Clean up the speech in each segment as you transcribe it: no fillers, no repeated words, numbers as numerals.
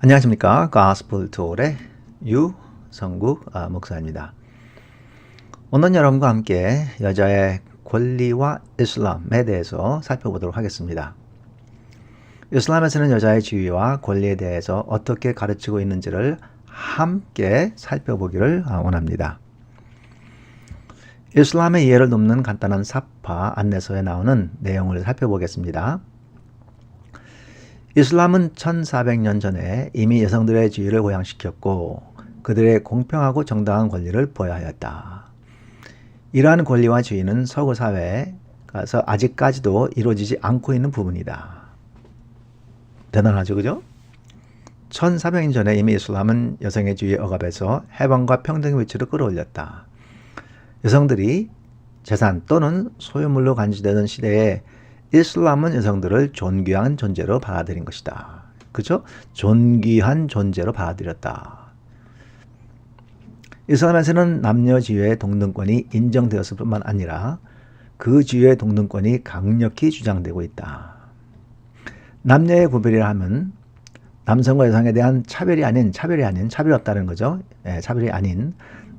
안녕하십니까. 가스펠톨의 유성국 목사입니다. 오늘 여러분과 함께 여자의 권리와 이슬람에 대해서 살펴보도록 하겠습니다. 이슬람에서는 여자의 지위와 권리에 대해서 어떻게 가르치고 있는지를 함께 살펴보기를 원합니다. 이슬람의 이해를 돕는 간단한 사파 안내서에 나오는 내용을 살펴보겠습니다. 이슬람은 1400년 전에 이미 여성들의 지위를 보양시켰고 그들의 공평하고 정당한 권리를 부여하였다. 이러한 권리와 지위는 서구 사회에 가서 아직까지도 이루어지지 않고 있는 부분이다. 대단하죠, 그죠? 1400년 전에 이미 이슬람은 여성의 지위에 억압해서 해방과 평등의 위치로 끌어올렸다. 여성들이 재산 또는 소유물로 간주되던 시대에 이슬람은 여성들을 존귀한 존재로 받아들인 것이다. 그죠? 존귀한 존재로 받아들였다. 이슬람에서는 남녀 지위의 동등권이 인정되었을 뿐만 아니라 그 지위의 동등권이 강력히 주장되고 있다. 남녀의 구별이라 하면 남성과 여성에 대한 차별이 없다는 거죠. 차별이 아닌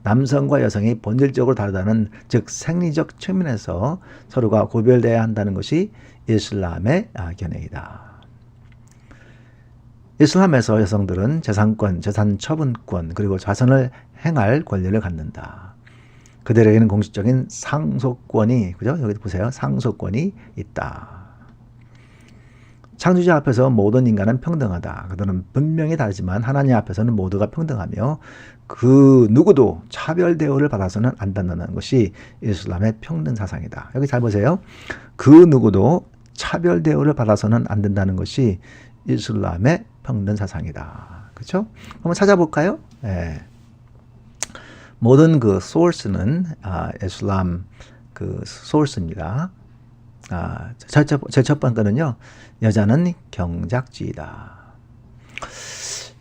남성과 여성이 본질적으로 다르다는, 즉 생리적 측면에서 서로가 구별되어야 한다는 것이 이슬람의 견해이다. 이슬람에서 여성들은 재산권, 재산 처분권, 그리고 자선을 행할 권리를 갖는다. 그들에게는 공식적인 상속권이, 그죠? 여기 보세요. 상속권이 있다. 창조자 앞에서 모든 인간은 평등하다. 그들은 분명히 다르지만 하나님 앞에서는 모두가 평등하며 그 누구도 차별 대우를 받아서는 안 된다는 것이 이슬람의 평등 사상이다. 여기 잘 보세요. 그 누구도 차별 대우를 받아서는 안 된다는 것이 이슬람의 평등 사상이다. 그렇죠? 한번 찾아볼까요? 네. 모든 그 소스는 이슬람 그 소스입니다. 제 첫 번째는요, 여자는 경작지이다.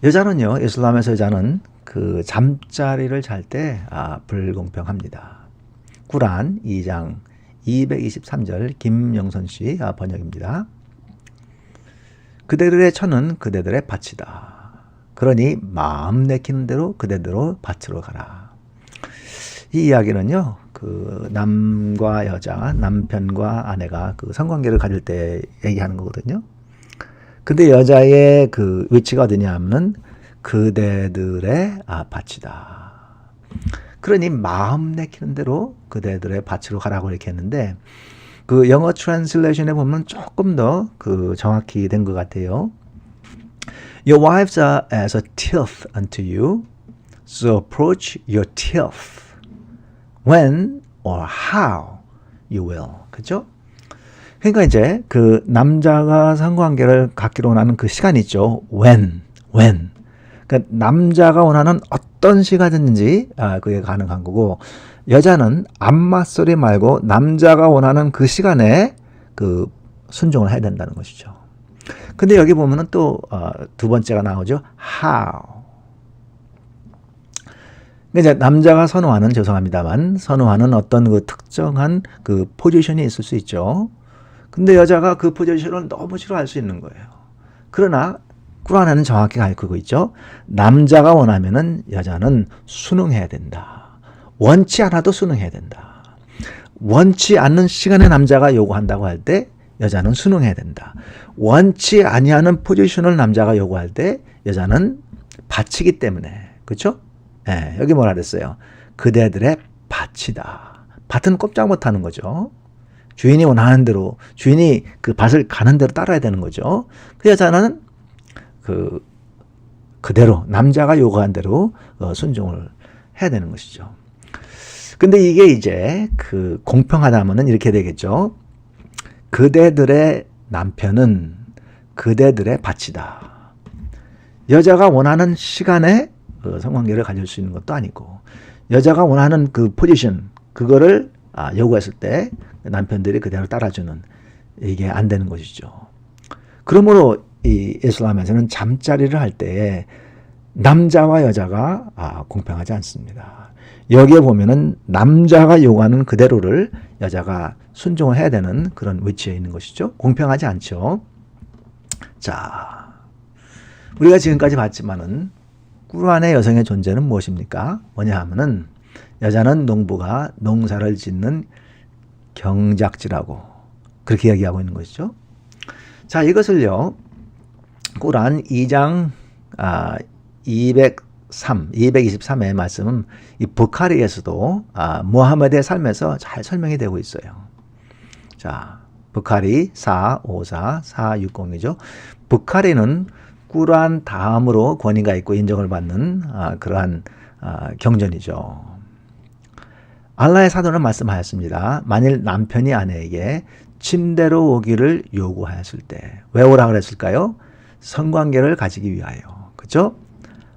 여자는요, 이슬람에서 여자는 그 잠자리를 잘 때 불공평합니다. 꾸란 2장 223절 김영선 씨 번역입니다. 그대들의 처는 그대들의 밭이다. 그러니 마음 내키는 대로 그대대로 밭으로 가라. 이 이야기는요, 그 남과 여자, 남편과 아내가 그 성관계를 가질 때 얘기하는 거거든요. 근데 여자의 그 위치가 어디냐 하면은 그대들의 밭이다. 그러니 마음 내키는 대로 그대들의 밭으로 가라고 이렇게 했는데, 그 영어 트랜슬레이션에 보면 조금 더 그 정확히 된 것 같아요. Your wives are as a tilth unto you, so approach your tilth when or how you will. 그죠? 그러니까 이제 그 남자가 성관계를 갖기로 원하는 그 시간이 있죠. when. 그러니까 남자가 원하는 어떤 시간이든지 그게 가능한 거고, 여자는 앞맞소리 말고 남자가 원하는 그 시간에 그 순종을 해야 된다는 것이죠. 근데 여기 보면은 또 두 번째가 나오죠. how. 이제 남자가 선호하는 어떤 그 특정한 그 포지션이 있을 수 있죠. 근데 여자가 그 포지션을 너무 싫어할 수 있는 거예요. 그러나 꾸란에는 정확히 가르치고 있죠. 남자가 원하면은 여자는 순응해야 된다. 원치 않아도 순응해야 된다. 원치 않는 시간에 남자가 요구한다고 할 때 여자는 순응해야 된다. 원치 아니하는 포지션을 남자가 요구할 때 여자는 바치기 때문에. 그렇죠? 네, 여기 뭐라 그랬어요? 그대들의 밭이다. 밭은 꼼짝 못하는 거죠. 주인이 원하는 대로, 주인이 그 밭을 가는 대로 따라야 되는 거죠. 그 여자는 그대로 남자가 요구한 대로 순종을 해야 되는 것이죠. 근데 이게 이제 그 공평하다면은 이렇게 되겠죠. 그대들의 남편은 그대들의 밭이다. 여자가 원하는 시간에 성관계를 가질 수 있는 것도 아니고, 여자가 원하는 그 포지션, 그거를 요구했을 때 남편들이 그대로 따라주는, 이게 안 되는 것이죠. 그러므로 이 이슬람에서는 잠자리를 할 때 남자와 여자가 공평하지 않습니다. 여기에 보면은 남자가 요구하는 그대로를 여자가 순종을 해야 되는 그런 위치에 있는 것이죠. 공평하지 않죠. 자, 우리가 지금까지 봤지만은 꾸란의 여성의 존재는 무엇입니까? 뭐냐 하면은 여자는 농부가 농사를 짓는 경작지라고 그렇게 이야기하고 있는 것이죠. 자, 이것을요. 꾸란 2장 223의 말씀은 이 부카리에서도 무하마드의 삶에서 잘 설명이 되고 있어요. 자, 부카리 454, 460이죠. 부카리는 꾸란 다음으로 권위가 있고 인정을 받는 그러한 경전이죠. 알라의 사도는 말씀하였습니다. 만일 남편이 아내에게 침대로 오기를 요구하였을 때 왜 오라 그랬을까요? 성관계를 가지기 위하여. 그렇죠?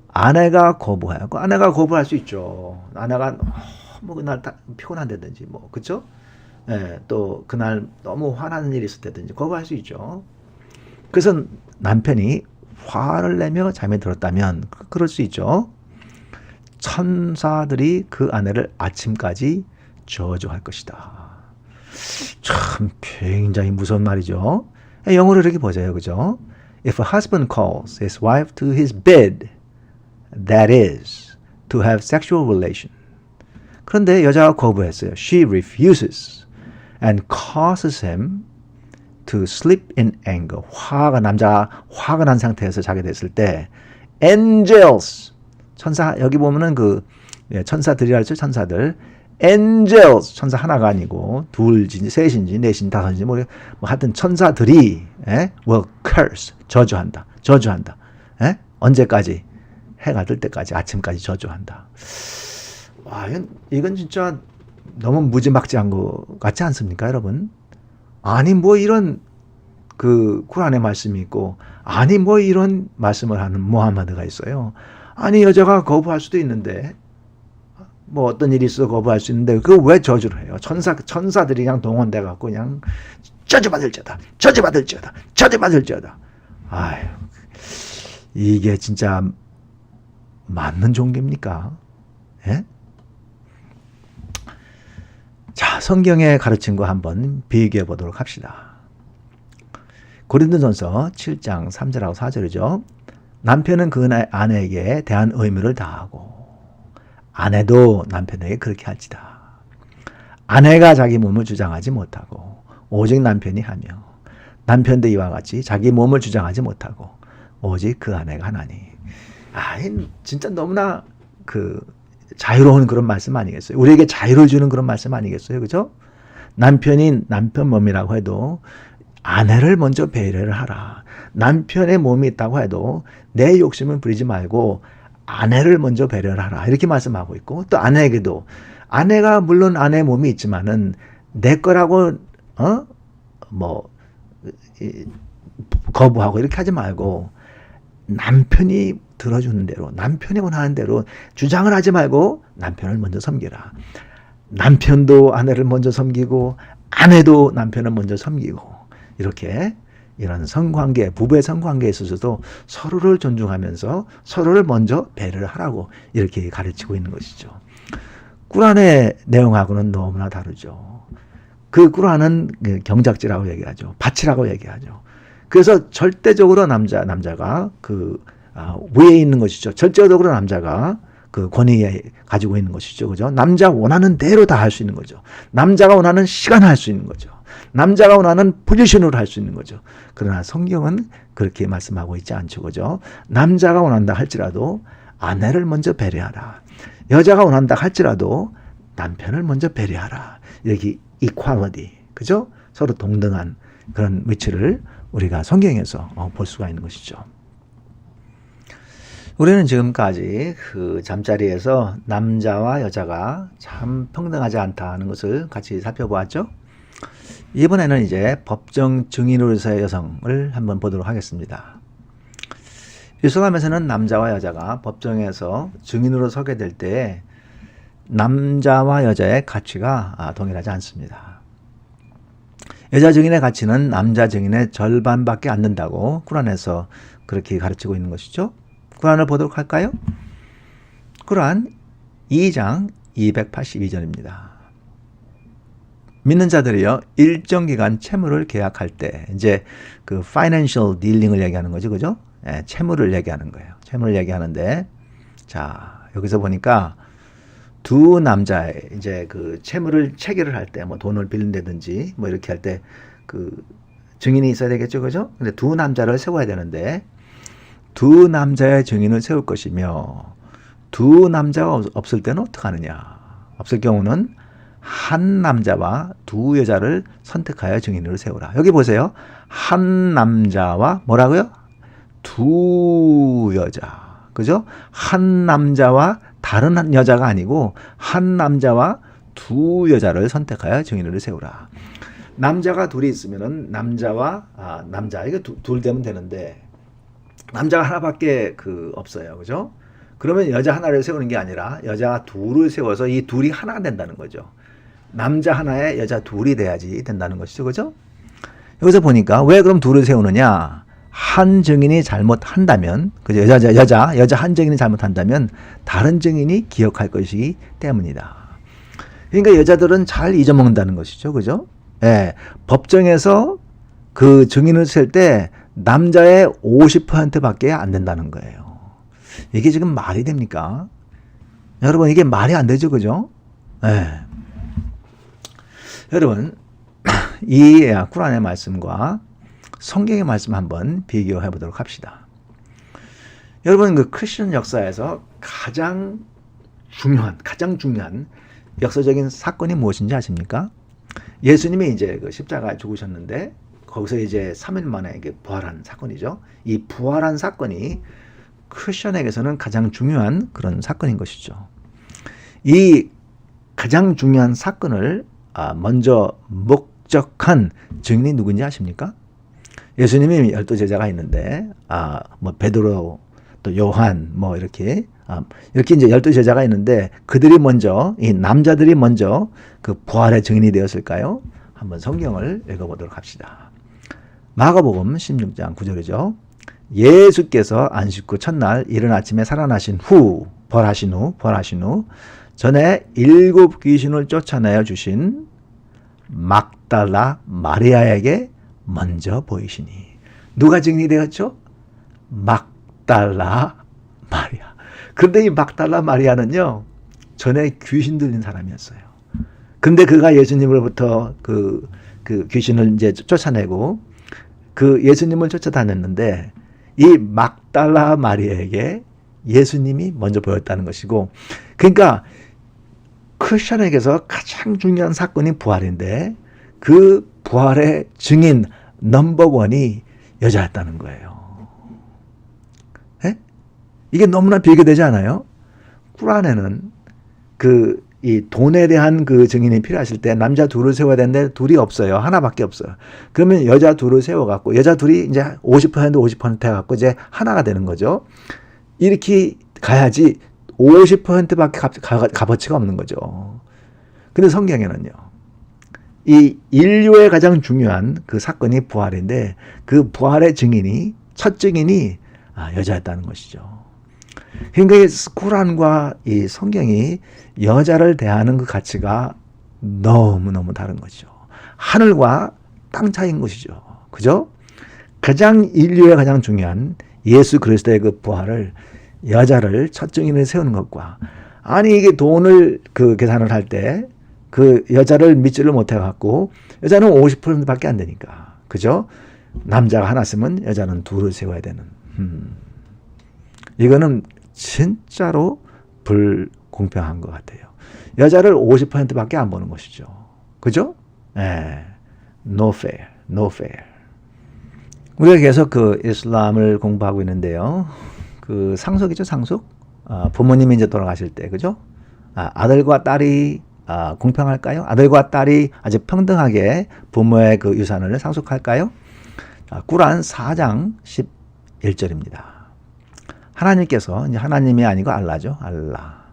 아내가 거부하고 아내가 거부할 수 있죠. 아내가 뭐 그날 피곤한다든지 뭐 그렇죠? 예, 또 그날 너무 화나는 일이 있을 때든지 거부할 수 있죠. 그래서 남편이 화를 내며 잠에 들었다면 그럴 수 있죠. 천사들이 그 아내를 아침까지 저주할 것이다. 참 굉장히 무서운 말이죠. 영어로 이렇게 보세요. 그죠? If a husband calls his wife to his bed, that is, to have sexual relation. 그런데 여자가 거부했어요. She refuses and causes him to sleep in anger. 남자가 화가 난 상태에서 자게 됐을 때 angels, 천사, 여기 보면은 천사들이라 했죠. 천사들. angels, 천사 하나가 아니고 둘인지 셋인지 넷인지 다섯인지 뭐 하여튼 천사들이 will curse, 저주한다. 언제까지? 해가 뜰 때까지, 아침까지 저주한다. 와, 이건 진짜 너무 무지막지한 거 같지 않습니까, 여러분? 아니 뭐 이런 쿠란의 말씀이 있고, 아니 뭐 이런 말씀을 하는 무하마드가 있어요. 아니 여자가 거부할 수도 있는데, 뭐 어떤 일이 있어서 거부할 수 있는데 그거 왜 저주를 해요? 천사들이 그냥 동원돼 갖고 그냥 저주받을지어다. 아유, 이게 진짜 맞는 종교입니까? 예? 자, 성경의 가르친 거 한번 비교해 보도록 합시다. 고린도전서 7장 3절하고 4절이죠. 남편은 그 아내에게 대한 의무를 다하고 아내도 남편에게 그렇게 할지다. 아내가 자기 몸을 주장하지 못하고 오직 남편이 하며 남편도 이와 같이 자기 몸을 주장하지 못하고 오직 그 아내가 하나니. 진짜 너무나 자유로운 그런 말씀 아니겠어요? 우리에게 자유를 주는 그런 말씀 아니겠어요? 그죠? 남편이 남편 몸이라고 해도 아내를 먼저 배려를 하라. 남편의 몸이 있다고 해도 내 욕심은 부리지 말고 아내를 먼저 배려를 하라. 이렇게 말씀하고 있고, 또 아내에게도 아내가 물론 아내의 몸이 있지만은 내 거라고 거부하고 이렇게 하지 말고 남편이 들어주는 대로, 남편이 원하는 대로 주장을 하지 말고 남편을 먼저 섬기라. 남편도 아내를 먼저 섬기고 아내도 남편을 먼저 섬기고, 이렇게 이런 성관계, 부부의 성관계에 있어서도 서로를 존중하면서 서로를 먼저 배려를 하라고 이렇게 가르치고 있는 것이죠. 꾸란의 내용하고는 너무나 다르죠. 꾸란은 경작지라고 얘기하죠. 밭이라고 얘기하죠. 그래서 절대적으로 남자가 위에 있는 것이죠. 절대적으로 남자가 권위에 가지고 있는 것이죠. 그죠? 남자 원하는 대로 다 할 수 있는 거죠. 남자가 원하는 시간을 할 수 있는 거죠. 남자가 원하는 포지션으로 할 수 있는 거죠. 그러나 성경은 그렇게 말씀하고 있지 않죠. 그죠? 남자가 원한다 할지라도 아내를 먼저 배려하라. 여자가 원한다 할지라도 남편을 먼저 배려하라. 이렇게 equality, 그죠? 서로 동등한 그런 위치를 우리가 성경에서 볼 수가 있는 것이죠. 우리는 지금까지 잠자리에서 남자와 여자가 참 평등하지 않다는 것을 같이 살펴보았죠. 이번에는 이제 법정 증인으로서의 여성을 한번 보도록 하겠습니다. 이슬람에서는 남자와 여자가 법정에서 증인으로 서게 될 때 남자와 여자의 가치가 동일하지 않습니다. 여자 증인의 가치는 남자 증인의 절반밖에 안 된다고 쿠란에서 그렇게 가르치고 있는 것이죠. 쿠란을 보도록 할까요? 쿠란 2장 282절입니다. 믿는 자들이요, 일정 기간 채무를 계약할 때, 이제 financial dealing을 얘기하는 거죠, 그죠? 채무를 얘기하는 거예요. 채무를 얘기하는데, 자, 여기서 보니까 두 남자의 이제 그 채무를 체결을 할 때, 뭐 돈을 빌린다든지 뭐 이렇게 할 때 그 증인이 있어야 되겠죠, 그죠? 근데 두 남자를 세워야 되는데, 두 남자의 증인을 세울 것이며, 두 남자가 없을 때는 어떻게 하느냐? 없을 경우는 한 남자와 두 여자를 선택하여 증인으로 세우라. 여기 보세요. 한 남자와 뭐라고요? 두 여자. 그죠? 한 남자와 다른 여자가 아니고 한 남자와 두 여자를 선택하여 증인으로 세우라. 남자가 둘이 있으면은 남자 이거 둘 되면 되는데 남자가 하나밖에 없어요. 그죠? 그러면 여자 하나를 세우는 게 아니라 여자 둘을 세워서 이 둘이 하나가 된다는 거죠. 남자 하나에 여자 둘이 돼야지 된다는 것이죠. 그죠? 여기서 보니까 왜 그럼 둘을 세우느냐? 한 증인이 잘못한다면, 그죠? 여자 한 증인이 잘못한다면 다른 증인이 기억할 것이기 때문이다. 그러니까 여자들은 잘 잊어먹는다는 것이죠. 그죠? 예. 법정에서 그 증인을 셀 때 남자의 50%밖에 안 된다는 거예요. 이게 지금 말이 됩니까? 여러분, 이게 말이 안 되죠. 그죠? 예. 여러분, 이 쿠란의 말씀과 성경의 말씀 한번 비교해 보도록 합시다. 여러분, 그 크리스천 역사에서 가장 중요한 역사적인 사건이 무엇인지 아십니까? 예수님이 이제 그 십자가에 죽으셨는데 거기서 이제 3일 만에 부활한 사건이죠. 이 부활한 사건이 크리스천에게서는 가장 중요한 그런 사건인 것이죠. 이 가장 중요한 사건을 먼저 목적한 증인이 누군지 아십니까? 예수님이 12제자가 있는데, 뭐, 베드로, 또 요한, 뭐, 이렇게 이제 12제자가 있는데, 그들이 먼저, 이 남자들이 먼저 그 부활의 증인이 되었을까요? 한번 성경을 읽어보도록 합시다. 마가복음 16장 9절이죠. 예수께서 안식 후 첫날 이른 아침에 살아나신 후, 부활하신 후, 전에 7 귀신을 쫓아내어 주신 막달라 마리아에게 먼저 보이시니. 누가 증인이 되었죠? 막달라 마리아. 그런데 이 막달라 마리아는요, 전에 귀신 들린 사람이었어요. 근데 그가 예수님으로부터 그 귀신을 이제 쫓아내고 그 예수님을 쫓아다녔는데 이 막달라 마리아에게 예수님이 먼저 보였다는 것이고, 그러니까 크리스천에게서 가장 중요한 사건이 부활인데 그 부활의 증인 넘버원이 여자였다는 거예요. 에? 이게 너무나 비교되지 않아요? 쿠란에는 이 돈에 대한 그 증인이 필요하실 때 남자 둘을 세워야 되는데 둘이 없어요. 하나밖에 없어요. 그러면 여자 둘을 세워갖고 여자 둘이 이제 50% 해갖고 이제 하나가 되는 거죠. 이렇게 가야지 50%밖에 값어치가 없는 거죠. 근데 성경에는요, 이 인류의 가장 중요한 그 사건이 부활인데 그 부활의 증인이, 첫 증인이 여자였다는 것이죠. 그러니까 이 쿠란과 이 성경이 여자를 대하는 그 가치가 너무너무 다른 거죠. 하늘과 땅 차이인 것이죠. 그죠? 인류의 가장 중요한 예수 그리스도의 그 부활을 여자를 첫 증인을 세우는 것과, 아니 이게 돈을 계산을 할 때 그 여자를 믿지를 못해 갖고 여자는 50%밖에 안 되니까, 그죠? 남자가 하나 쓰면 여자는 둘을 세워야 되는. 이거는 진짜로 불공평한 것 같아요. 여자를 50%밖에 안 보는 것이죠. 그죠? No fair, no fair. 우리가 계속 이슬람을 공부하고 있는데요. 상속이죠, 상속. 부모님이 이제 돌아가실 때, 그죠? 아들과 딸이 공평할까요? 아들과 딸이 아주 평등하게 부모의 그 유산을 상속할까요? 꾸란 4장 11절입니다. 하나님께서, 이제 하나님이 아니고 알라죠. 알라.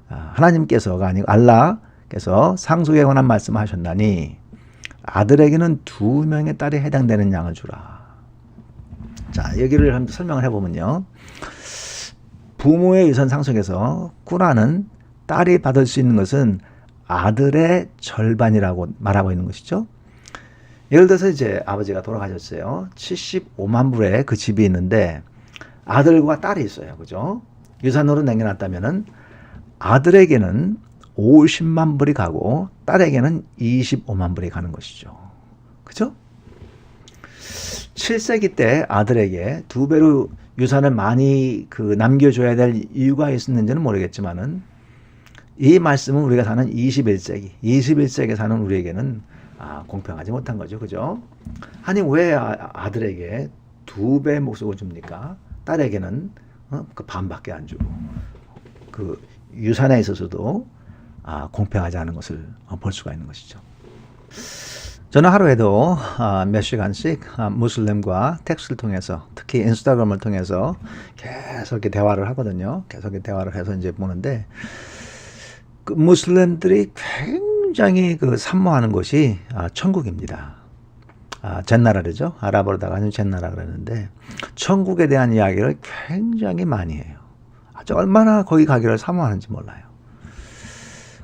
하나님께서가 아니고 알라께서 상속에 관한 말씀을 하셨나니 아들에게는 2명의 딸이 해당되는 양을 주라. 자, 여기를 한번 설명을 해보면요. 부모의 유산 상속에서 꾸란은 딸이 받을 수 있는 것은 아들의 절반이라고 말하고 있는 것이죠. 예를 들어서 이제 아버지가 돌아가셨어요. 75만 불의 그 집이 있는데 아들과 딸이 있어요. 그죠? 유산으로 남겨놨다면은 아들에게는 50만 불이 가고 딸에게는 25만 불이 가는 것이죠. 그죠? 7세기 때 아들에게 2배로 유산을 많이 남겨줘야 될 이유가 있었는지는 모르겠지만은 이 말씀은 우리가 사는 21세기에 사는 우리에게는 공평하지 못한 거죠. 그죠? 아니 왜 아들에게 2배 몫을 줍니까? 딸에게는 그 반밖에 안 주고 그 유산에 있어서도 공평하지 않은 것을 볼 수가 있는 것이죠. 저는 하루에도 몇 시간씩 무슬림과 텍스트를 통해서 특히 인스타그램을 통해서 계속 이렇게 대화를 하거든요. 계속 이렇게 대화를 해서 이제 보는데 그 무슬림들이 굉장히 산모하는 것이 천국입니다. 젠나라죠. 아랍어로다가 젠나라 그러는데 천국에 대한 이야기를 굉장히 많이 해요. 아주 얼마나 거기 가기를 사모하는지 몰라요.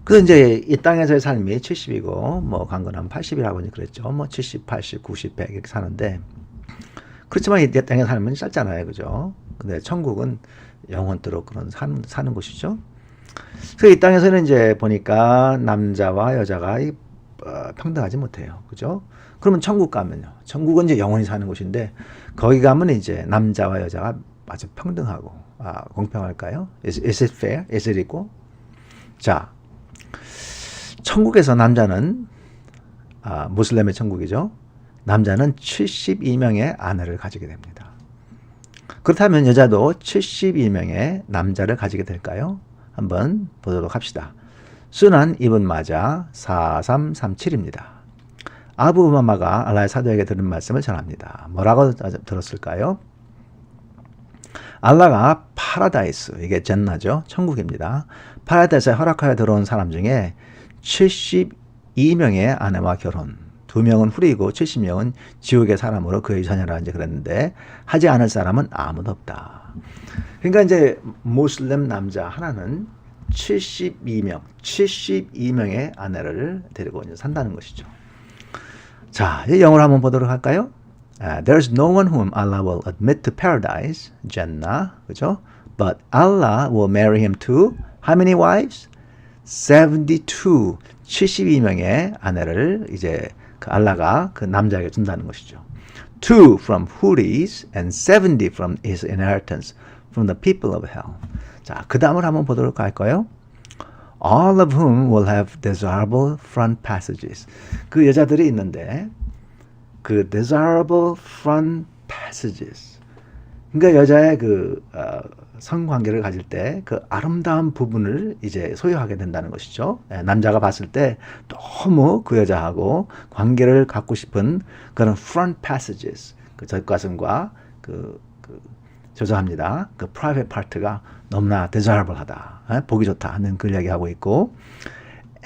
그래서 이제 이 땅에서의 삶이 70이고 뭐 강건하면 80이라고 그랬죠. 뭐 70, 80, 90, 100 이렇게 사는데 그렇지만 이 땅의 삶은 짧잖아요. 그죠? 근데 천국은 영원토록 그런 사는 곳이죠. 그래서 이 땅에서는 이제 보니까 남자와 여자가 평등하지 못해요. 그죠? 그러면 천국 가면요. 천국은 이제 영원히 사는 곳인데 거기 가면 이제 남자와 여자가 아주 평등하고 공평할까요? Is it fair? Is it equal? 자, 천국에서 남자는 무슬림의 천국이죠. 남자는 72명의 아내를 가지게 됩니다. 그렇다면 여자도 72명의 남자를 가지게 될까요? 한번 보도록 합시다. 수난 이븐 마자 4337입니다. 아부 우마마가 알라의 사도에게 들은 말씀을 전합니다. 뭐라고 들었을까요? 알라가 파라다이스, 이게 젠나죠. 천국입니다. 파라다이스에 허락하여 들어온 사람 중에 72명의 아내와 결혼, 2명은 후리고 70명은 지옥의 사람으로 그의 자녀라 이제 그랬는데 하지 않을 사람은 아무도 없다. 그러니까 이제 모슬렘 남자 하나는 72명의 아내를 데리고 이제 산다는 것이죠. 자, 영어로 한번 보도록 할까요? There's no one whom Allah will admit to paradise, Jannah, 그죠? But Allah will marry him to how many wives? 72, 72명의 아내를 이제 그 알라가 그 남자에게 준다는 것이죠. 2 from Huris and 70 from his inheritance from the people of hell. 자, 그 다음을 한번 보도록 할까요? All of whom will have desirable front passages. 그 여자들이 있는데 그 desirable front passages. 그러니까 여자의 성관계를 가질 때 그 아름다운 부분을 이제 소유하게 된다는 것이죠. 남자가 봤을 때 너무 그 여자하고 관계를 갖고 싶은 그런 front passages, 그 젖가슴과 조정합니다. 그 private part가 너무나 desirable하다, 보기 좋다 하는 그 이야기하고 있고,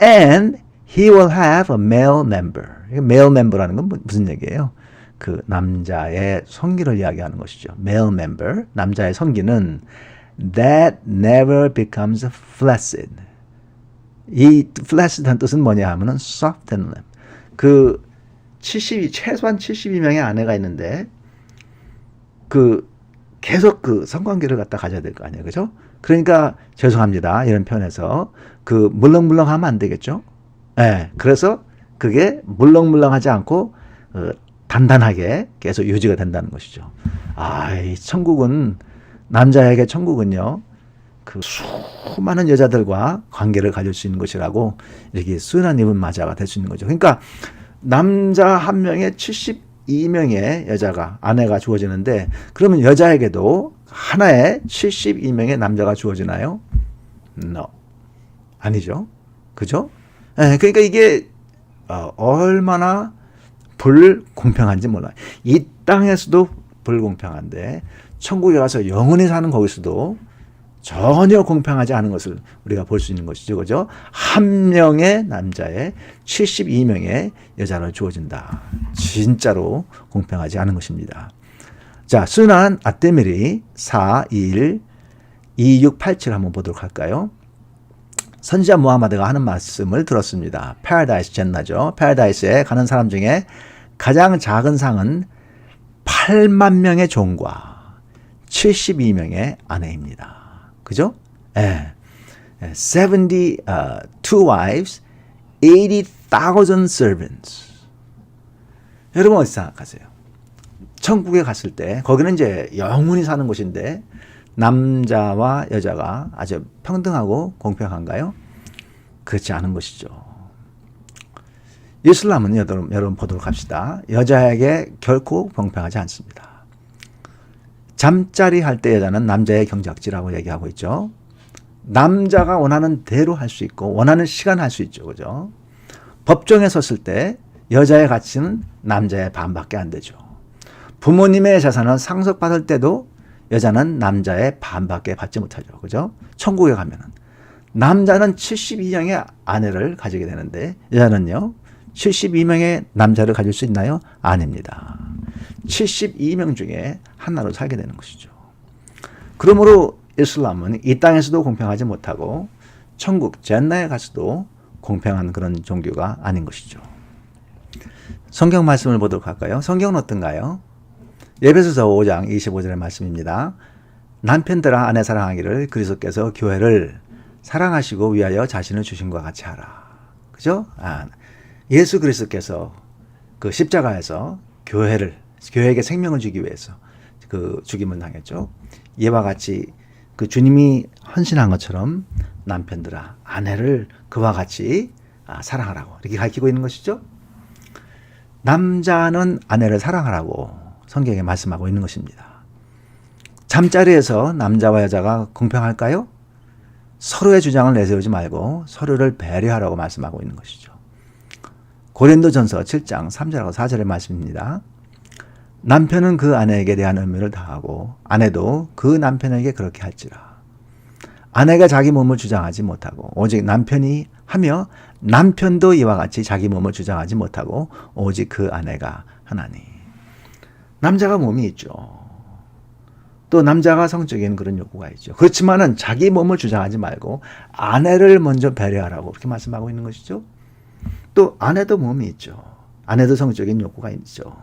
and he will have a male member. male member라는 건 무슨 얘기예요? 그 남자의 성기를 이야기하는 것이죠. male member, 남자의 성기는 that never becomes flaccid. 이 flaccid한 뜻은 뭐냐 하면은 soft and limp. 최소한 72명의 아내가 있는데 계속 성관계를 갖다 가져야 될 거 아니에요. 그죠? 그러니까 죄송합니다. 이런 표현에서 물렁물렁하면 안 되겠죠? 네, 그래서 그게 물렁물렁하지 않고 단단하게 계속 유지가 된다는 것이죠. 이 천국은, 남자에게 천국은요, 수많은 여자들과 관계를 가질 수 있는 것이라고 이렇게 순한 입은 마자가 될 수 있는 거죠. 그러니까 남자 한 명에 72명의 아내가 주어지는데, 그러면 여자에게도 하나에 72명의 남자가 주어지나요? No. 아니죠. 그죠? 네, 그러니까 이게 얼마나 불공평한지 몰라요. 이 땅에서도 불공평한데 천국에 가서 영원히 사는 거기서도 전혀 공평하지 않은 것을 우리가 볼 수 있는 것이죠. 그죠? 한 명의 남자에 72명의 여자를 주어진다. 진짜로 공평하지 않은 것입니다. 자, 순한 아떼미리 4212687 한번 보도록 할까요? 선지자 무하마드가 하는 말씀을 들었습니다. 파라다이스 젠나죠. 파라다이스에 가는 사람 중에 가장 작은 상은 8만 명의 종과 72명의 아내입니다. 그죠? 예. 72 wives, 80,000 servants. 여러분 어떻게 생각하세요? 천국에 갔을 때 거기는 이제 영원히 사는 곳인데 남자와 여자가 아주 평등하고 공평한가요? 그렇지 않은 것이죠. 이슬람은 여러분 보도록 합시다. 여자에게 결코 공평하지 않습니다. 잠자리 할 때 여자는 남자의 경작지라고 얘기하고 있죠. 남자가 원하는 대로 할 수 있고 원하는 시간 할 수 있죠. 그죠? 법정에 섰을 때 여자의 가치는 남자의 반밖에 안 되죠. 부모님의 재산을 상속받을 때도 여자는 남자의 반밖에 받지 못하죠. 그죠? 천국에 가면은 남자는 72명의 아내를 가지게 되는데 여자는요 72명의 남자를 가질 수 있나요? 아닙니다. 72명 중에 하나로 살게 되는 것이죠. 그러므로 이슬람은 이 땅에서도 공평하지 못하고 천국 젠나에 가서도 공평한 그런 종교가 아닌 것이죠. 성경 말씀을 보도록 할까요? 성경은 어떤가요? 에베소서 5장 25절의 말씀입니다. 남편들아 아내 사랑하기를 그리스도께서 교회를 사랑하시고 위하여 자신을 주신 것 같이 하라. 그죠? 예수 그리스도께서 그 십자가에서 교회에게 생명을 주기 위해서 그 죽임을 당했죠. 이와 같이 그 주님이 헌신한 것처럼 남편들아 아내를 그와 같이 사랑하라고 이렇게 가르치고 있는 것이죠. 남자는 아내를 사랑하라고 성경에 말씀하고 있는 것입니다. 잠자리에서 남자와 여자가 공평할까요? 서로의 주장을 내세우지 말고 서로를 배려하라고 말씀하고 있는 것이죠. 고린도전서 7장 3절하고 4절의 말씀입니다. 남편은 그 아내에게 대한 의무를 다하고 아내도 그 남편에게 그렇게 할지라. 아내가 자기 몸을 주장하지 못하고 오직 남편이 하며 남편도 이와 같이 자기 몸을 주장하지 못하고 오직 그 아내가 하나니. 남자가 몸이 있죠. 또 남자가 성적인 그런 욕구가 있죠. 그렇지만은 자기 몸을 주장하지 말고 아내를 먼저 배려하라고 그렇게 말씀하고 있는 것이죠. 또 아내도 몸이 있죠. 아내도 성적인 욕구가 있죠.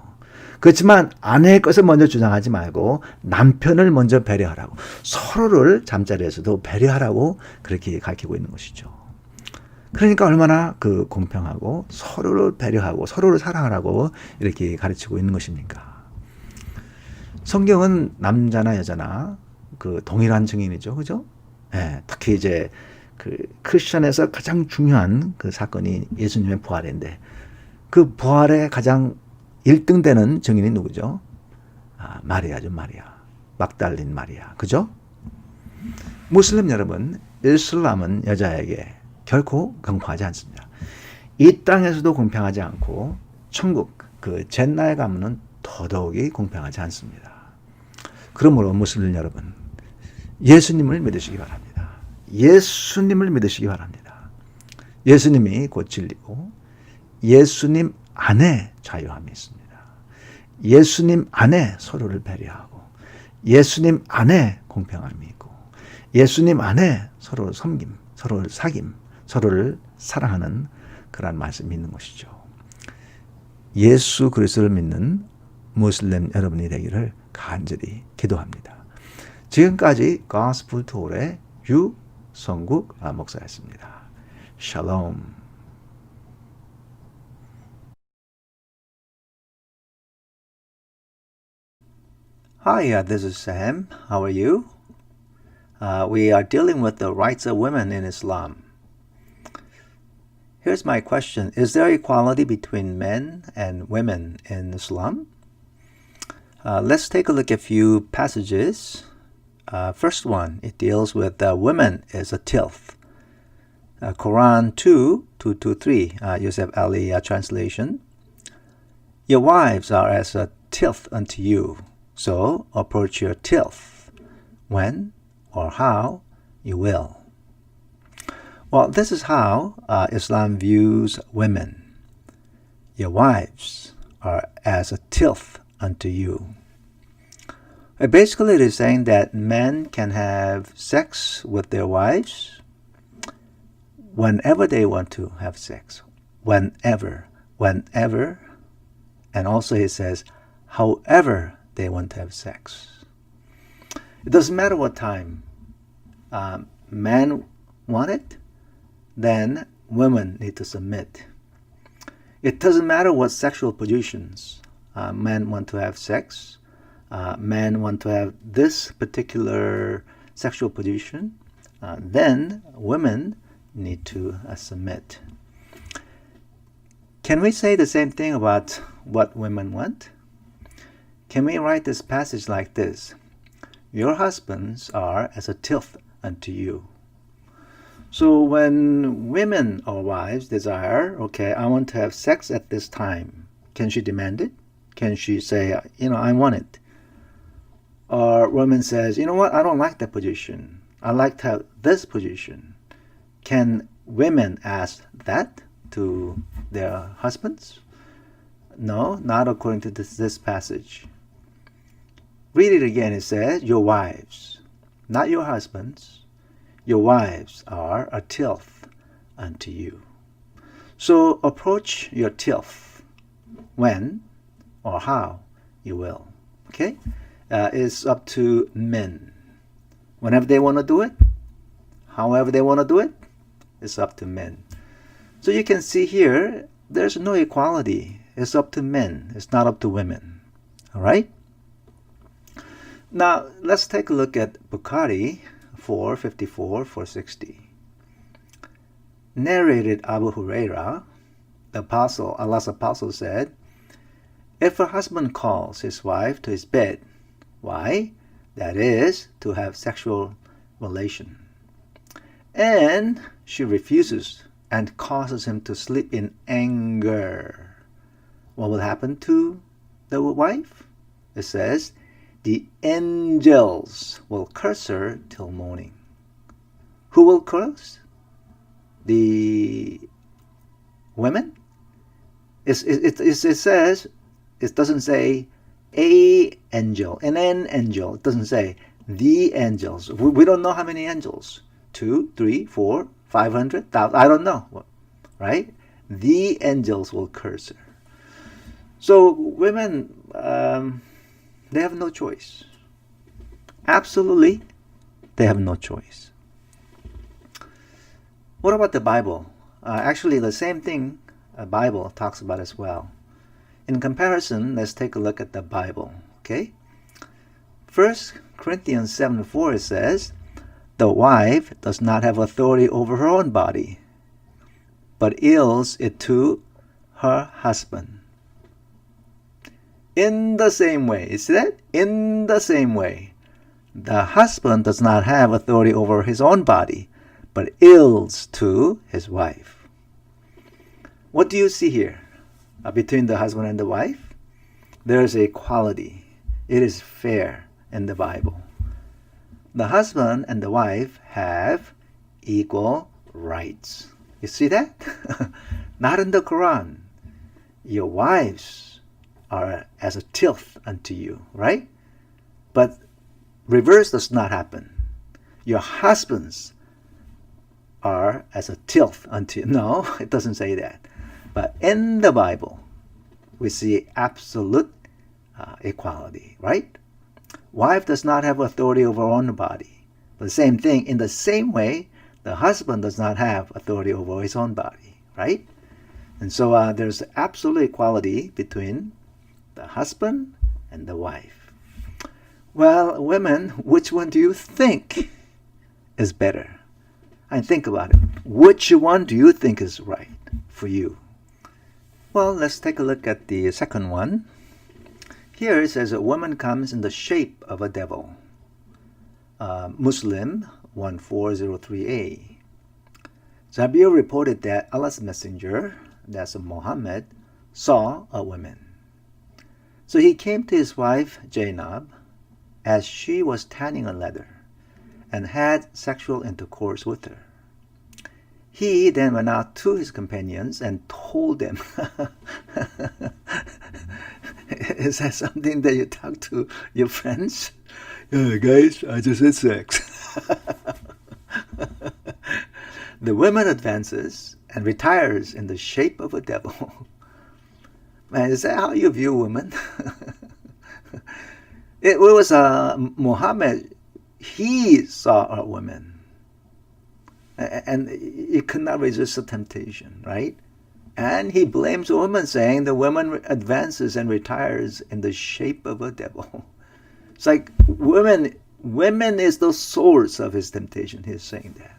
그렇지만 아내의 것을 먼저 주장하지 말고 남편을 먼저 배려하라고 서로를 잠자리에서도 배려하라고 그렇게 가르치고 있는 것이죠. 그러니까 얼마나 그 공평하고 서로를 배려하고 서로를 사랑하라고 이렇게 가르치고 있는 것입니까? 성경은 남자나 여자나 그 동일한 증인이죠. 그죠? 예, 특히 이제 그 크리스천에서 가장 중요한 그 사건이 예수님의 부활인데 그 부활의 가장 1등 되는 증인이 누구죠? 마리아죠, 마리아. 막달린 마리아. 그죠? 무슬림 여러분, 이슬람은 여자에게 결코 공평하지 않습니다. 이 땅에서도 공평하지 않고 천국, 그 젠나에 가면은 더더욱이 공평하지 않습니다. 그러므로 무슬림 여러분, 예수님을 믿으시기 바랍니다. 예수님을 믿으시기 바랍니다. 예수님이 곧 진리고 예수님 안에 자유함이 있습니다. 예수님 안에 서로를 배려하고 예수님 안에 공평함이 있고 예수님 안에 서로 섬김, 서로를 사귐, 서로를 사랑하는 그런 말씀이 있는 것이죠. 예수 그리스도를 믿는 무슬림 여러분이 되기를 간절히 기도합니다. 지금까지 Gospel Tour의 유성국 목사였습니다. 샬롬. Hi, this is Sam. How are you? We are dealing with the rights of women in Islam. Here's my question. Is there equality between men and women in Islam? Let's take a look at a few passages. First one, it deals with women as a tilth. Quran 2:2-3, Yusuf Ali translation. Your wives are as a tilth unto you, so approach your tilth when or how you will. Well, this is how Islam views women. Your wives are as a tilth unto you. Basically, it is saying that men can have sex with their wives whenever they want to have sex. Whenever. And also it says, however they want to have sex. It doesn't matter what time men want it, then women need to submit. It doesn't matter what sexual positions men want to have sex, men want to have this particular sexual position, then women need to submit. Can we say the same thing about what women want? Can we write this passage like this? Your husbands are as a tilth unto you. So when women or wives desire, okay, I want to have sex at this time, can she demand it? Can she say, I want it? Or woman says, you know what, I don't like that position. I like to have this position. Can women ask that to their husbands? No, not according to this passage. Read it again. It says, your wives, not your husbands. Your wives are a tilth unto you. So approach your tilth when or how you will. Okay? It's up to men. Whenever they want to do it, however they want to do it, it's up to men. So you can see here, there's no equality. It's up to men. It's not up to women. All right? Now, let's take a look at Bukhari 454, 460. Narrated Abu Huraira, the apostle, Allah's apostle said, if a husband calls his wife to his bed, why? That is, to have sexual relation, and she refuses and causes him to sleep in anger, what will happen to the wife? It says, the angels will curse her till morning. Who will curse? The women? It says, it doesn't say a angel, an angel. It doesn't say the angels. We don't know how many angels. 2, 3, 4, 500,000. I don't know. Right? The angels will curse her. So women, they have no choice. Absolutely, they have no choice. What about the Bible? Actually, the same thing the Bible talks about as well. In comparison, let's take a look at the Bible. Okay? 1 Corinthians 7:4 says, the wife does not have authority over her own body, but yields it to her husband. In the same way, you see that? In the same way, the husband does not have authority over his own body, but yields to his wife. What do you see here between the husband and the wife? There is equality. It is fair in the Bible. The husband and the wife have equal rights. You see that? Not in the Quran. Your wives are as a tilth unto you, right? But reverse does not happen. Your husbands are as a tilth unto you. No, it doesn't say that. But in the Bible, we see absolute equality, right? Wife does not have authority over her own body. But the same thing, in the same way, the husband does not have authority over his own body, right? And so there's absolute equality between the husband and the wife. Well, women, which one do you think is better? And think about it. Which one do you think is right for you? Well, let's take a look at the second one. Here it says a woman comes in the shape of a devil. Muslim 1403a. Jabir reported that Allah's messenger, that's Muhammad, saw a woman. So he came to his wife Zainab as she was tanning a leather and had sexual intercourse with her. He then went out to his companions and told them, is that something that you talk to your friends? Yeah, guys, I just had sex. The woman advances and retires in the shape of a devil. Man, is that how you view women? It was Muhammad he saw a woman, and he could not resist the temptation, right? And he blames the woman, saying the woman advances and retires in the shape of a devil. It's like women is the source of his temptation. He's saying that.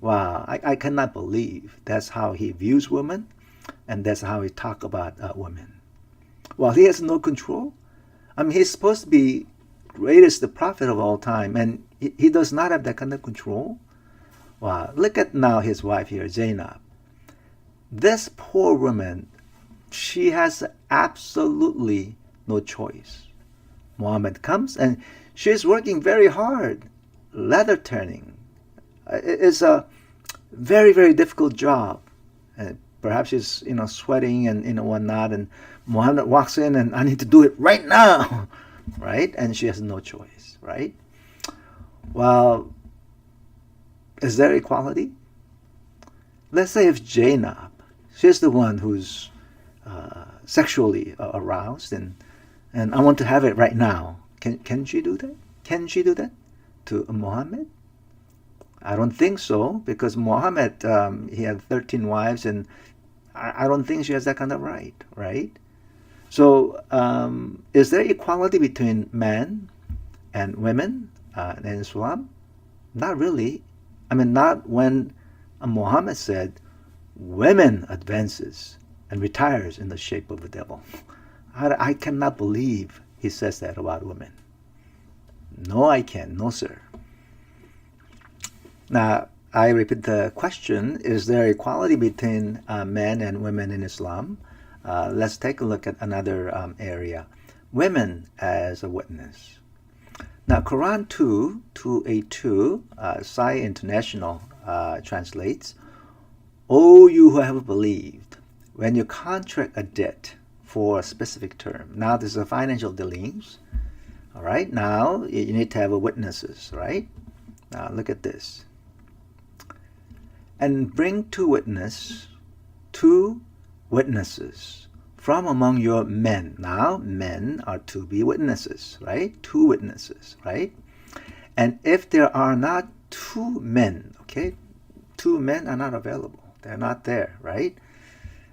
Wow, I cannot believe that's how he views women, and that's how he talk about women. Well, he has no control. I mean, he's supposed to be greatest prophet of all time, and he does not have that kind of control. Wow, look at now his wife here, Zainab. This poor woman, she has absolutely no choice. Muhammad comes and she's working very hard, leather turning. It's a very, very difficult job. Perhaps she's sweating and whatnot, and Muhammad walks in and I need to do it right now, right? And she has no choice, right? Well, is there equality? Let's say if Zainab, she's the one who's sexually aroused, and I want to have it right now. Can she do that? Can she do that to Muhammad? I don't think so, because Muhammad, he had 13 wives, and I don't think she has that kind of right, right? So is there equality between men and women in Islam? Not really. I mean, not when Muhammad said, women advances and retires in the shape of a devil. I cannot believe he says that about women. No, I can't. No, sir. Now, I repeat the question, is there equality between men and women in Islam? Let's take a look at another area. Women as a witness. Now, Quran 2:282, Sai International translates, O you who have believed, when you contract a debt for a specific term. Now, this is a financial dealings. All right, now you need to have witnesses, right? Now, look at this. And bring two witnesses from among your men. Now, men are to be witnesses, right? Two witnesses, right? And if there are not two men, okay, two men are not available. They're not there, right?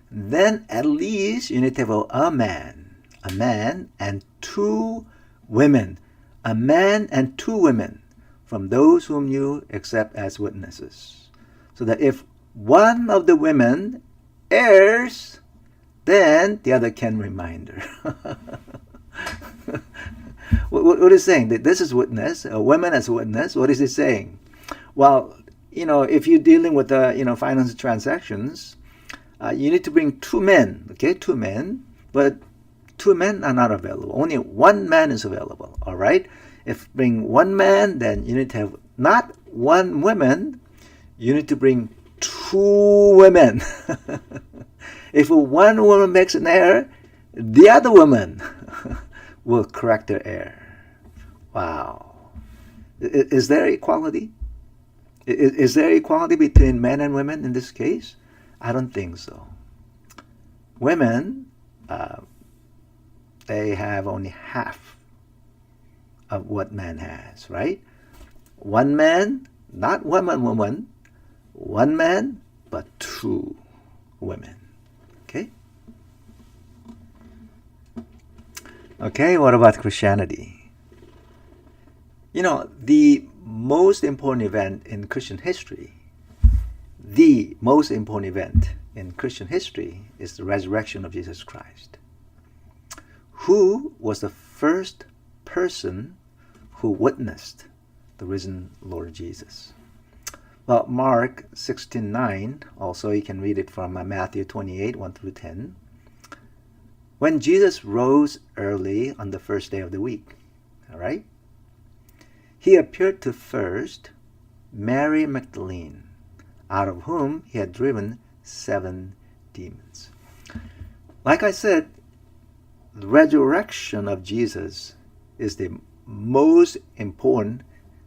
Then at least you need to have a man and two women, a man and two women from those whom you accept as witnesses. So that if one of the women errs, then the other can remind her. What is saying? That this is witness, a woman as a witness. What is it saying? Well, if you're dealing with finance transactions, you need to bring two men, okay, two men, but two men are not available. Only one man is available, all right? If bring one man, then you need to have not one woman, you need to bring two women. If one woman makes an error, the other woman will correct her error. Wow. Is there equality? Is there equality between men and women in this case? I don't think so. Women, they have only half of what man has, right? One man, not one woman, one man, but two women. Okay? Okay, what about Christianity? The most important event in Christian history, is the resurrection of Jesus Christ. Who was the first person who witnessed the risen Lord Jesus? Well, Mark 16:9, also you can read it from Matthew 28, 1 through 10. When Jesus rose early on the first day of the week, all right, he appeared to first Mary Magdalene, out of whom he had driven 7 demons. Like I said, the resurrection of Jesus is the most important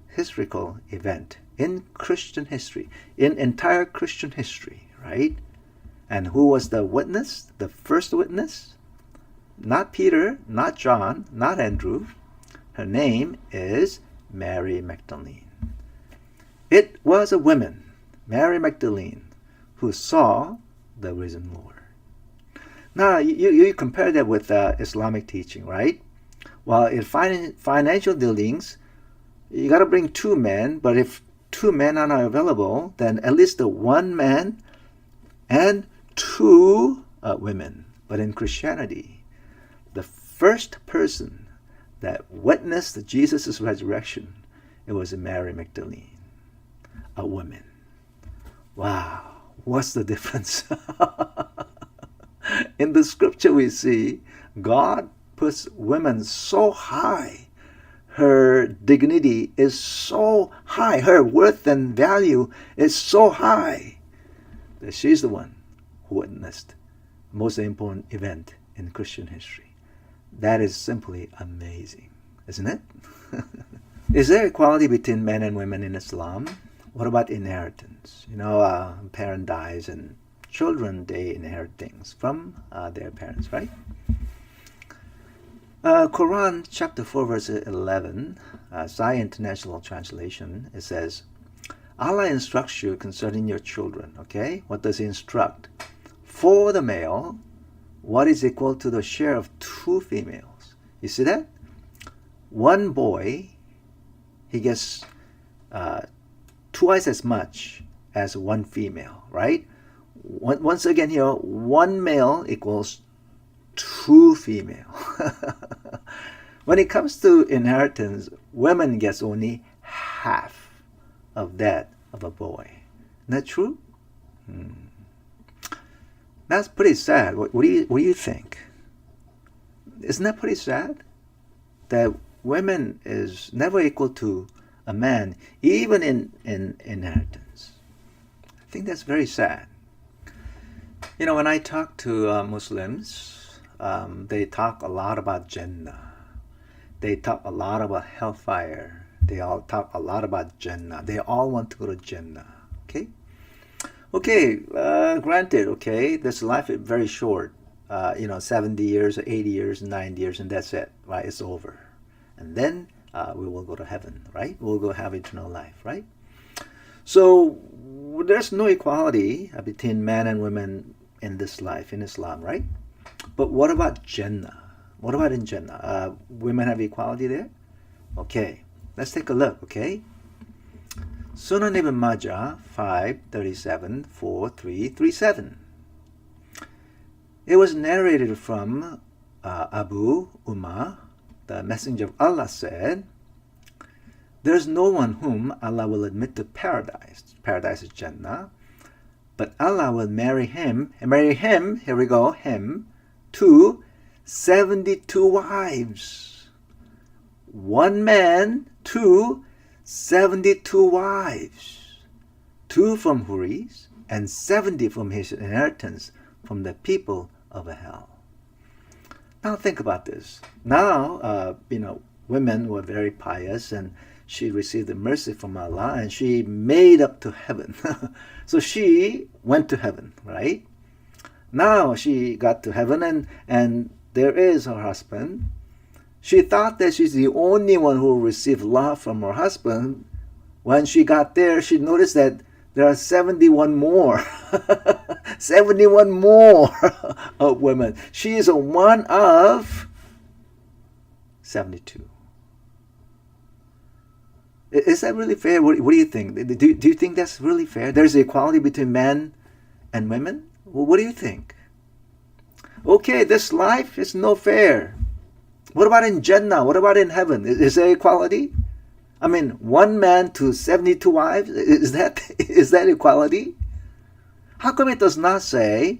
historical event in Christian history, in entire Christian history, right? And who was the witness, the first witness? Not Peter, not John, not Andrew. Her name is Mary Magdalene. It was a woman, Mary Magdalene, who saw the risen Lord. Now, you compare that with Islamic teaching, right? Well, in financial dealings, you got to bring two men, but if two men are not available, then at least the one man and two women. But in Christianity, the first person that witnessed Jesus' resurrection, it was Mary Magdalene, a woman. Wow, what's the difference? In the scripture we see God puts women so high. Her dignity is so high. Her worth and value is so high that she's the one who witnessed the most important event in Christian history. That is simply amazing, isn't it? Is there equality between men and women in Islam? What about inheritance? A parent dies and children, they inherit things from their parents, right? Quran chapter 4 verse 11, Zion International Translation, it says, Allah instructs you concerning your children, okay? What does he instruct? For the male, what is equal to the share of two females? You see that? One boy, he gets twice as much as one female, right? Once again here, one male equals two female. When it comes to inheritance, women gets only half of that of a boy. Isn't that true? That's pretty sad. What do you think? Isn't that pretty sad? That women is never equal to a man, even in inheritance. I think that's very sad. When I talk to Muslims, they talk a lot about Jannah. They talk a lot about hellfire. They all talk a lot about Jannah. They all want to go to Jannah. Okay, granted, okay, this life is very short. 70 years, 80 years, 90 years, and that's it, right? It's over. And then we will go to heaven, right? We'll go have eternal life, right? So there's no equality between men and women in this life, in Islam, right? But what about Jannah? What about in Jannah? Women have equality there? Okay, let's take a look, okay? Sunan Ibn Majah 5:37, 4:3-37. It was narrated from Abu Umma, the Messenger of Allah said, "There's no one whom Allah will admit to paradise. Paradise is Jannah. But Allah will marry him, here we go, him, to 72 wives. One man to 72 wives. 2 from Huris and 70 from his inheritance from the people of hell." Now think about this. Now, women were very pious and she received the mercy from Allah and she made up to heaven. So she went to heaven, right? Now she got to heaven and there is her husband. She thought that she's the only one who received love from her husband. When she got there, she noticed that there are 71 more. 71 more of women. She is one of 72. Is that really fair? What do you think? Do you think that's really fair? There's equality between men and women? Well, what do you think? Okay, this life is no fair. What about in Jannah? What about in heaven? Is there equality? I mean, one man to 72 wives? Is that equality? How come it does not say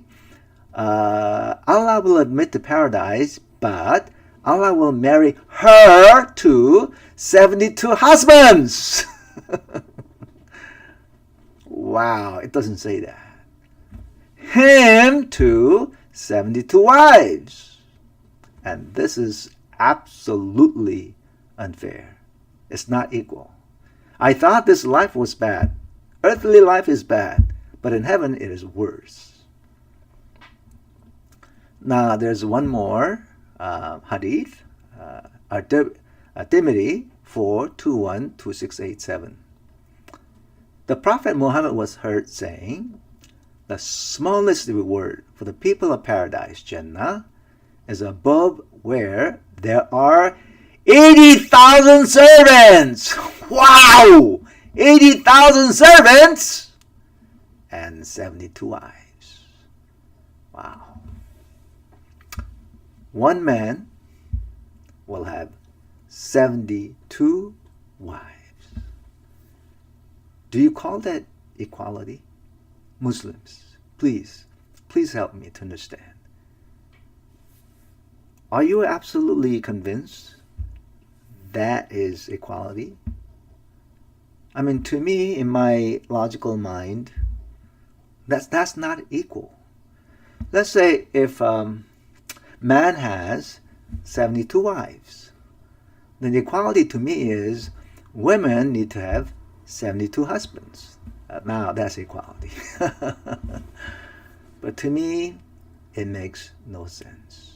Allah will admit to paradise, but Allah will marry her to 72 husbands? Wow, it doesn't say that. Him to 72 wives. And this is absolutely unfair. It's not equal. I thought this life was bad. Earthly life is bad, but in heaven it is worse. Now there's one more hadith, At-Tirmidhi 4212687. The Prophet Muhammad was heard saying, the smallest reward for the people of paradise, Jannah, is above where there are 80,000 servants. Wow! 80,000 servants and 72 wives. Wow. One man will have 72 wives. Do you call that equality? Muslims, please help me to understand. Are you absolutely convinced that is equality? I mean, to me, in my logical mind, that's not equal. Let's say if man has 72 wives, then the equality to me is women need to have 72 husbands. Now that's equality. But to me, it makes no sense.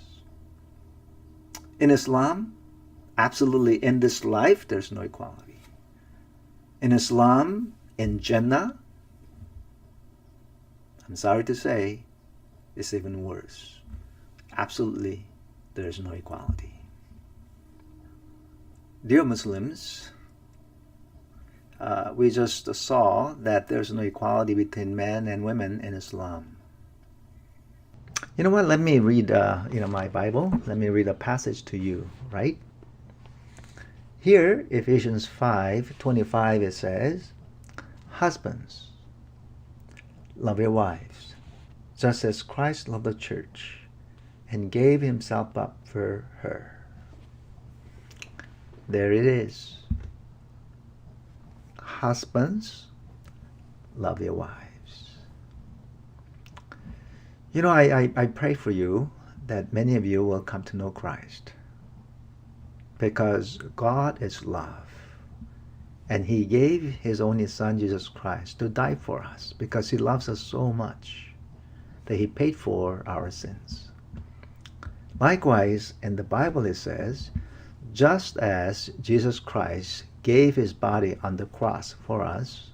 In Islam, absolutely in this life, there's no equality. In Islam, in Jannah, I'm sorry to say, it's even worse. Absolutely, there's no equality. Dear Muslims, we just saw that there's no equality between men and women in Islam. You know what? Let me read, my Bible. Let me read a passage to you, right? Here, Ephesians 5:25, it says, husbands, love your wives, just as Christ loved the church and gave himself up for her. There it is. Husbands, love your wives. You know, I pray for you that many of you will come to know Christ, because God is love, and he gave his only son, Jesus Christ, to die for us because he loves us so much that he paid for our sins. Likewise, in the Bible it says, just as Jesus Christ gave his body on the cross for us,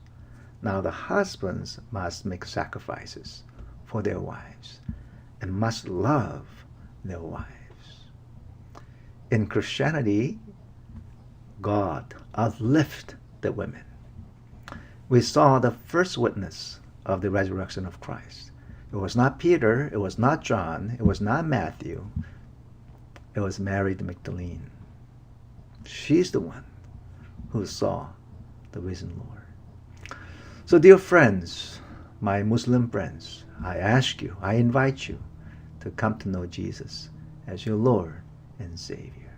now the husbands must make sacrifices for their wives and must love their wives. In Christianity, God uplifted the women. We saw the first witness of the resurrection of Christ. It was not Peter, it was not John, it was not Matthew, it was Mary the Magdalene. She's the one who saw the risen Lord. So dear friends, my Muslim friends, I ask you, I invite you to come to know Jesus as your Lord and Savior.